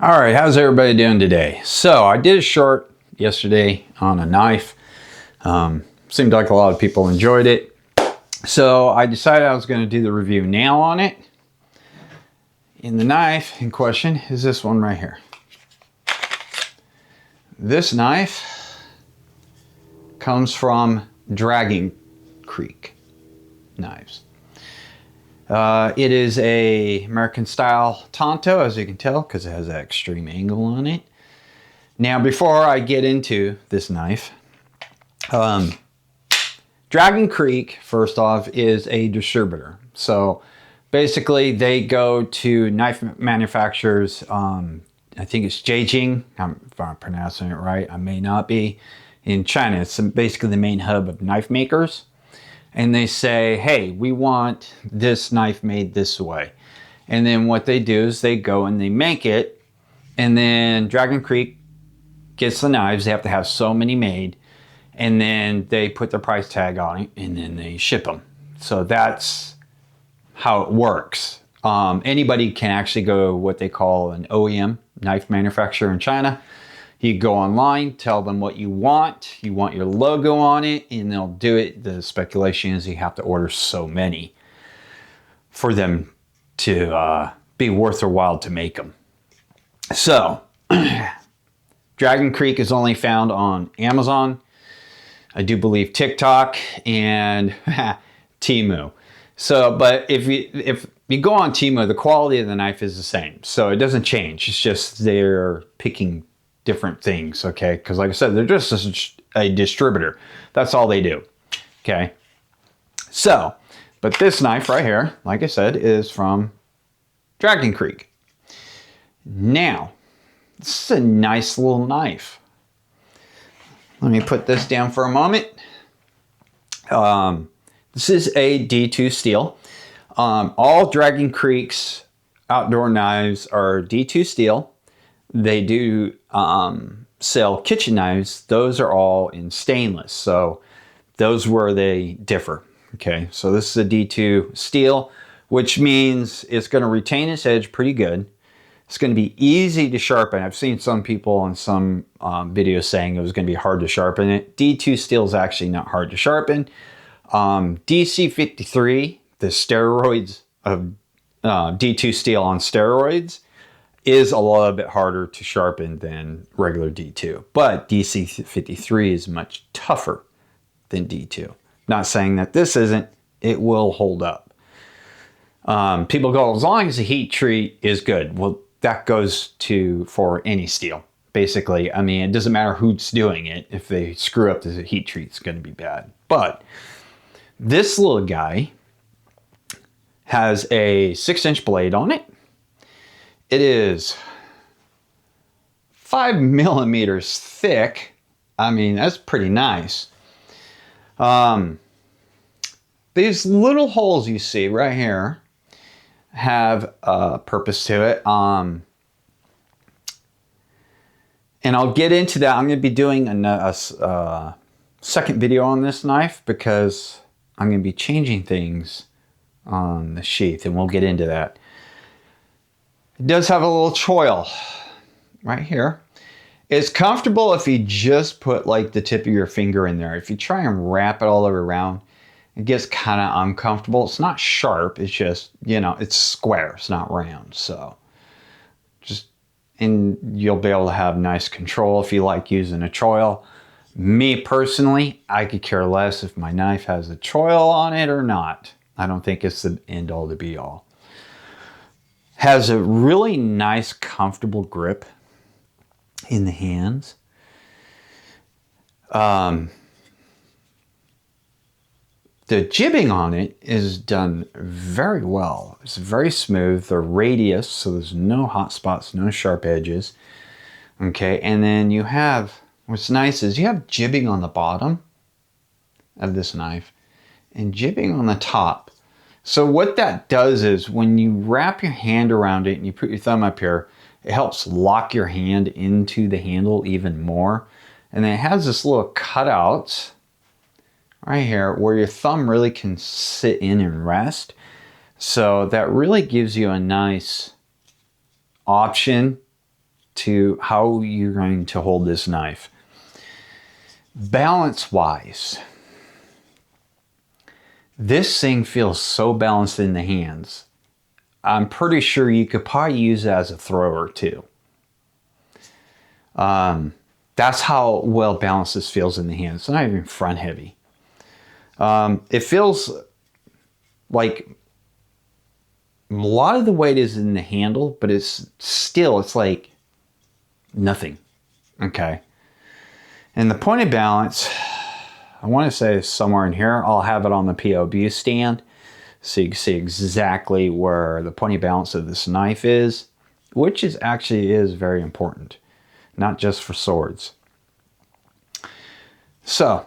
All right, how's everybody doing today? So I did a short yesterday on a knife. Seemed like a lot of people enjoyed it. So I decided I was going to do the review now on it. And the knife in question is this one right here. This knife comes from Dragon Creek Knives. It is a American style Tonto, as you can tell, because it has that extreme angle on it. Now, before I get into this knife, Dragon Creek, first off, is a distributor. So basically, they go to knife manufacturers. I think it's Jiaxing, if I'm pronouncing it right. I may not be. In China, it's basically the main hub of knife makers. And they say, hey, we want this knife made this way. And then what they do is they go and they make it. And then Dragon Creek gets the knives. They have to have so many made. And then they put their price tag on it and then they ship them. So that's how it works. Anybody can actually go what they call an OEM, knife manufacturer in China. You go online, tell them what you want your logo on it, and they'll do it. The speculation is you have to order so many for them to be worth their while to make them. So, Dragon Creek is only found on Amazon, I do believe TikTok, and Temu. So, but if you go on Temu, the quality of the knife is the same. So it doesn't change. It's just they're picking different things, okay? Because like I said, they're just a distributor. That's all they do, okay? So, but this knife right here, like I said, is from Dragon Creek. Now, this is a nice little knife. Let me put this down for a moment. This is a D2 steel. All Dragon Creek's outdoor knives are D2 steel. They do sell kitchen knives. Those are all in stainless. So those where they differ. Okay, so this is a D2 steel, which means it's going to retain its edge pretty good. It's going to be easy to sharpen. I've seen some people on some videos saying it was going to be hard to sharpen it. D2 steel is actually not hard to sharpen. DC53, the steroids of D2 steel on steroids, is a little bit harder to sharpen than regular D2. But DC53 is much tougher than D2. Not saying that this isn't, it will hold up. People go, as long as the heat treat is good. Well, that goes for any steel. Basically, I mean, it doesn't matter who's doing it. If they screw up the heat treat, it's going to be bad. But this little guy has a 6-inch blade on it. It is 5 millimeters thick. I mean, that's pretty nice. These little holes you see right here have a purpose to it. And I'll get into that. I'm going to be doing a second video on this knife because I'm going to be changing things on the sheath, and we'll get into that. It does have a little choil right here. It's comfortable if you just put like the tip of your finger in there. If you try and wrap it all the way around, it gets kind of uncomfortable. It's not sharp. It's just, you know, it's square. It's not round. So and you'll be able to have nice control if you like using a choil. Me personally, I could care less if my knife has a choil on it or not. I don't think it's the end all to be all. Has a really nice, comfortable grip in the hands. The jibbing on it is done very well. It's very smooth. The radius, so there's no hot spots, no sharp edges. Okay, and then you have, what's nice is you have jibbing on the bottom of this knife and jibbing on the top. So what that does is when you wrap your hand around it and you put your thumb up here, it helps lock your hand into the handle even more. And then it has this little cutouts right here where your thumb really can sit in and rest. So that really gives you a nice option to how you're going to hold this knife. Balance-wise, this thing feels so balanced in the hands. I'm pretty sure you could probably use it as a thrower too. That's how well balanced this feels in the hands. It's not even front heavy. It feels like a lot of the weight is in the handle, but it's like nothing. Okay. And the point of balance, I want to say is somewhere in here. I'll have it on the POB stand so you can see exactly where the point of balance of this knife is, which is actually very important, not just for swords. So,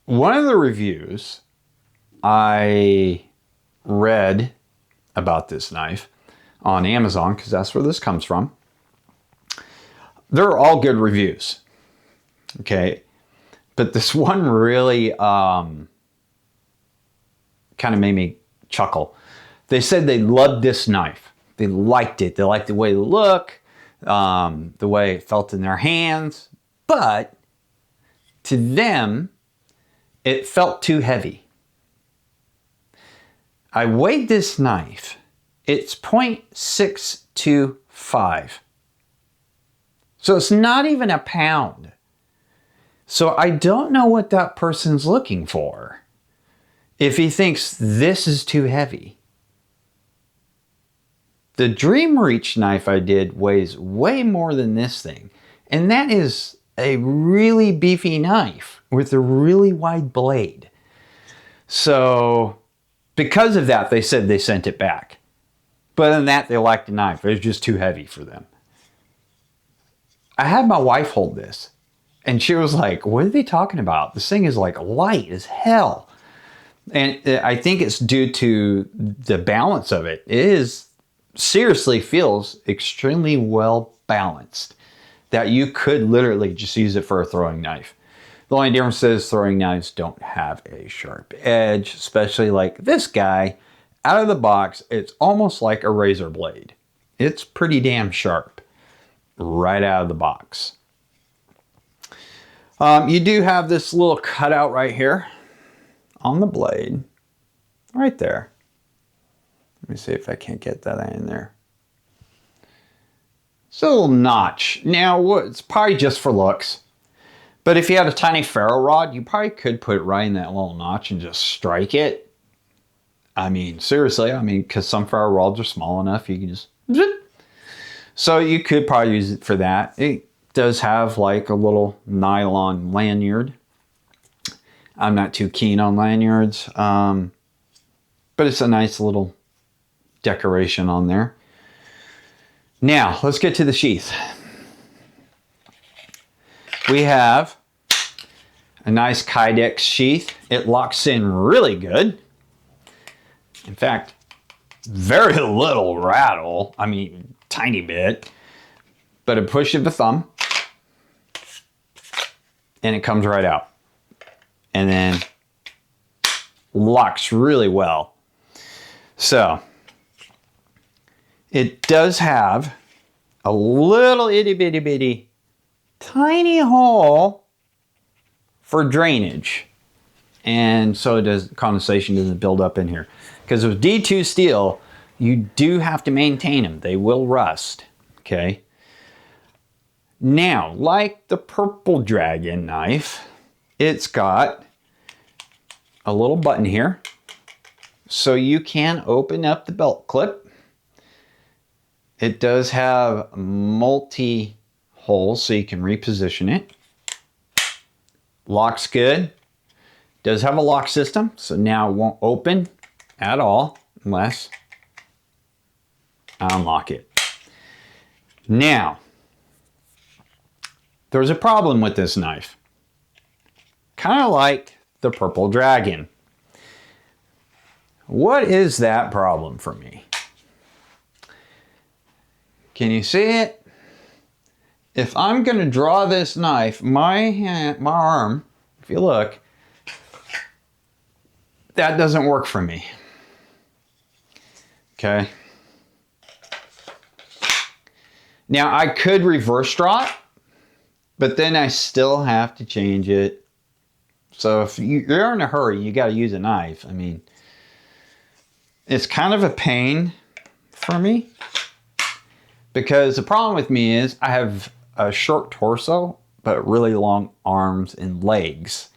one of the reviews I read about this knife on Amazon, because that's where this comes from, they're all good reviews. Okay. But this one really kind of made me chuckle. They said they loved this knife. They liked it. They liked the way it looked, the way it felt in their hands. But to them, it felt too heavy. I weighed this knife. It's 0.625. So it's not even a pound. So I don't know what that person's looking for if he thinks this is too heavy. The Dream Reach knife I did weighs way more than this thing. And that is a really beefy knife with a really wide blade. So because of that, they said they sent it back. But other than that, they liked the knife. It was just too heavy for them. I had my wife hold this. And she was like, what are they talking about? This thing is like light as hell. And I think it's due to the balance of it. It is seriously feels extremely well balanced. That you could literally just use it for a throwing knife. The only difference is throwing knives don't have a sharp edge, especially like this guy. Out of the box, it's almost like a razor blade. It's pretty damn sharp right out of the box. You do have this little cutout right here on the blade, right there. Let me see if I can't get that in there. It's a little notch. Now, it's probably just for looks. But if you had a tiny ferro rod, you probably could put it right in that little notch and just strike it. I mean, seriously, because some ferro rods are small enough, you can just... Zip. So you could probably use it for that. It does have like a little nylon lanyard. I'm not too keen on lanyards, but it's a nice little decoration on there. Now, let's get to the sheath. We have a nice Kydex sheath. It locks in really good. In fact, very little rattle. I mean, tiny bit. But a push of the thumb, and it comes right out. And then locks really well. So, it does have a little itty bitty bitty tiny hole for drainage. And so does condensation doesn't build up in here. Because with D2 steel, you do have to maintain them. They will rust. Okay. Now, like the Purple Dragon knife, it's got a little button here. So you can open up the belt clip. It does have multi holes so you can reposition it. Locks good. Does have a lock system, so now it won't open at all unless I unlock it. Now, there's a problem with this knife. Kind of like the Purple Dragon. What is that problem for me? Can you see it? If I'm going to draw this knife, my arm, if you look, that doesn't work for me. Okay. Now I could reverse draw it, but then I still have to change it. So if you're in a hurry, you got to use a knife. I mean, it's kind of a pain for me because the problem with me is I have a short torso, but really long arms and legs.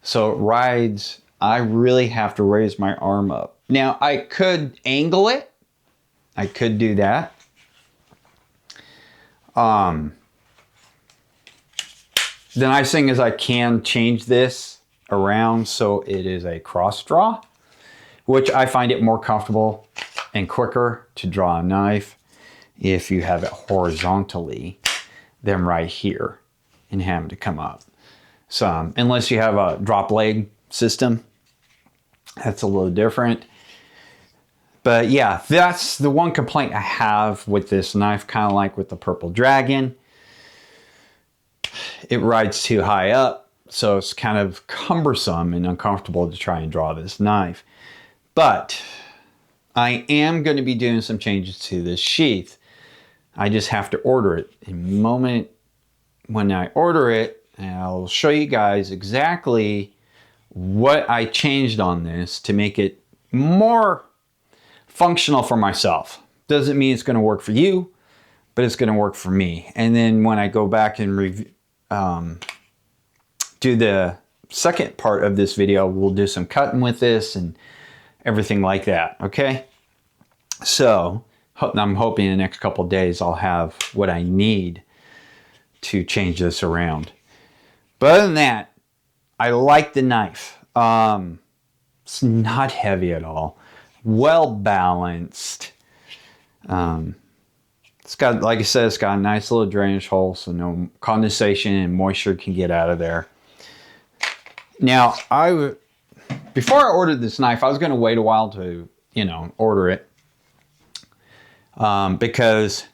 So it rides, I really have to raise my arm up. Now I could angle it. I could do that. The nice thing is I can change this around so it is a cross draw, which I find it more comfortable and quicker to draw a knife if you have it horizontally than right here and have to come up. So unless you have a drop leg system, that's a little different. But yeah, that's the one complaint I have with this knife, kind of like with the Purple Dragon. It rides too high up, so it's kind of cumbersome and uncomfortable to try and draw this knife. But I am going to be doing some changes to this sheath. I just have to order it. In the moment when I order it, I'll show you guys exactly what I changed on this to make it more functional for myself. Doesn't mean it's going to work for you, but it's going to work for me. And then when I go back and do the second part of this video, we'll do some cutting with this and everything like that. Okay. So I'm hoping in the next couple of days I'll have what I need to change this around. But other than that, I like the knife. It's not heavy at all. Well balanced. It's got, like I said, it's got a nice little drainage hole so no condensation and moisture can get out of there. Now, before I ordered this knife, I was going to wait a while to, order it. Because,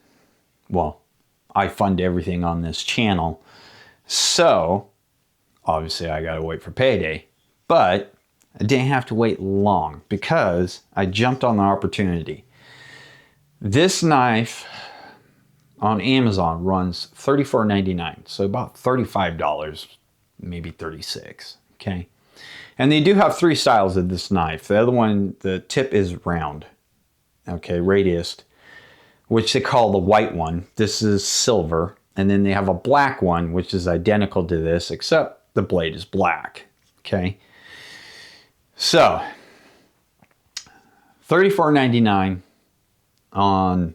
well, I fund everything on this channel. So, obviously I got to wait for payday. But I didn't have to wait long because I jumped on the opportunity. This knife on Amazon runs $34.99, so about $35, maybe $36, okay? And they do have 3 styles of this knife. The other one, the tip is round, okay, radiused, which they call the white one. This is silver. And then they have a black one, which is identical to this, except the blade is black, okay? So, $34.99 on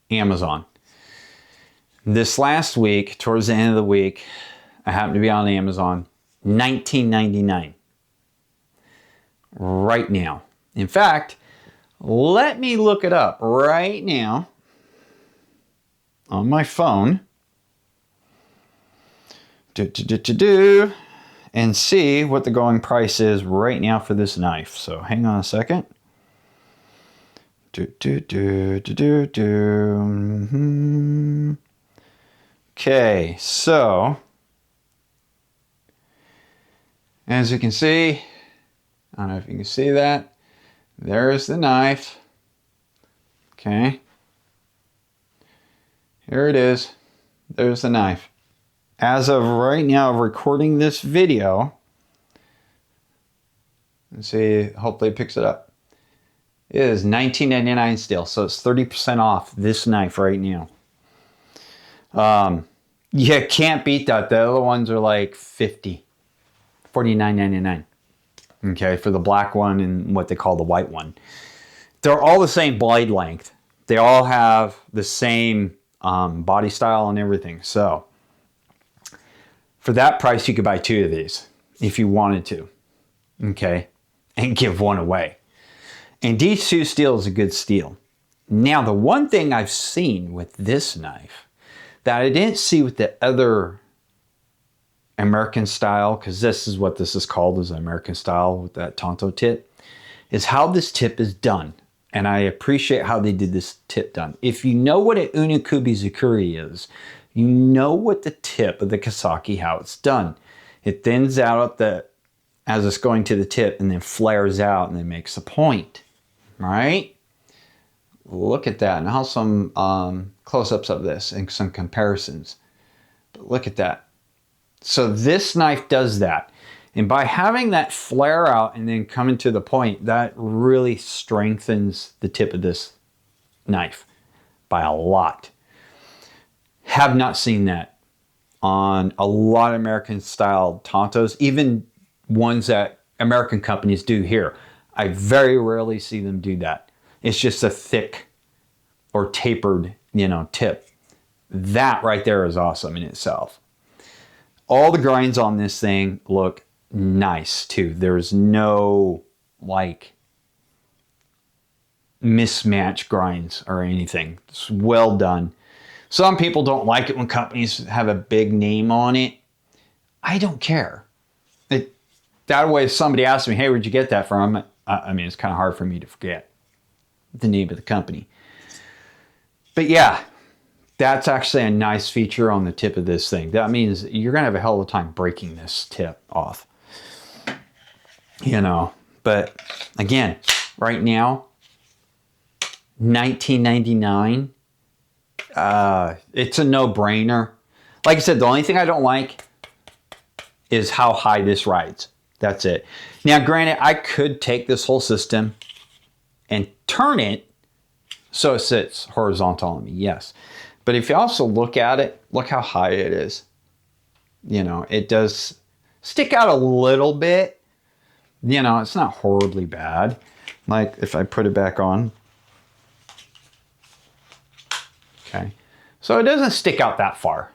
Amazon. This last week, towards the end of the week, I happened to be on Amazon, $19.99 right now. In fact, let me look it up right now on my phone and see what the going price is right now for this knife. So hang on a second. Okay, so as you can see, I don't know if you can see that. There's the knife. Okay. Here it is. There's the knife. As of right now, recording this video, let's see, hopefully it picks it up. It is $19.99 still, so it's 30% off this knife right now. You can't beat that. The other ones are like $49.99. Okay, for the black one and what they call the white one. They're all the same blade length. They all have the same body style and everything. So, for that price, you could buy 2 of these if you wanted to. Okay, and give one away. And D2 steel is a good steel. Now, the one thing I've seen with this knife that I didn't see with the other American style, because this is what this is called, is American style with that Tonto tip, is how this tip is done. And I appreciate how they did this tip done. If you know what an Unokubi Zukuri is, you know what the tip of the Kawasaki, how it's done. It thins out as it's going to the tip and then flares out and then makes a point, right? Look at that. Now some close-ups of this and some comparisons. But look at that. So this knife does that. And by having that flare out and then coming to the point, that really strengthens the tip of this knife by a lot. Have not seen that on a lot of American style Tontos, even ones that American companies do here. I very rarely see them do that. It's just a thick or tapered, tip. That right there is awesome in itself. All the grinds on this thing look nice too. There's no like mismatch grinds or anything. It's well done. Some people don't like it when companies have a big name on it. I don't care. That way, if somebody asks me, hey, where'd you get that from? I mean, it's kind of hard for me to forget the name of the company. But yeah, that's actually a nice feature on the tip of this thing. That means you're going to have a hell of a time breaking this tip off. But again, right now, $19.99. It's a no-brainer. Like I said, the only thing I don't like is how high this rides. That's it. Now, granted, I could take this whole system and turn it so it sits horizontal on me, yes. But if you also look at it, look how high it is. It does stick out a little bit. It's not horribly bad. Like if I put it back on. Okay. So it doesn't stick out that far.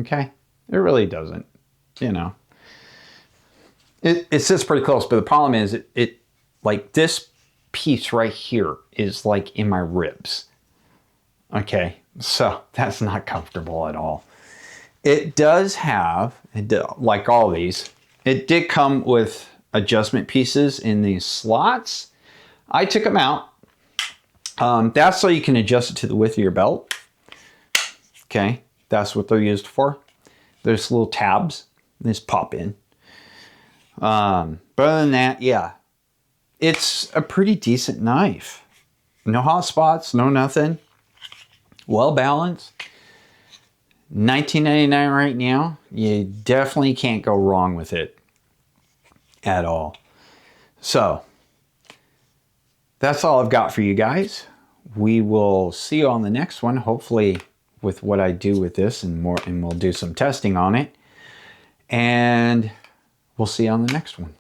Okay. It really doesn't. It sits pretty close, but the problem is it like this piece right here is like in my ribs. Okay. So that's not comfortable at all. It does have, like all these, it did come with adjustment pieces in these slots. I took them out. That's so you can adjust it to the width of your belt. Okay, that's what they're used for. There's little tabs. They just pop in. But other than that, yeah, it's a pretty decent knife. No hot spots, no nothing. Well balanced. $19.99 right now. You definitely can't go wrong with it at all. So that's all I've got for you guys. We will see you on the next one, hopefully with what I do with this and more, and we'll do some testing on it. And we'll see you on the next one.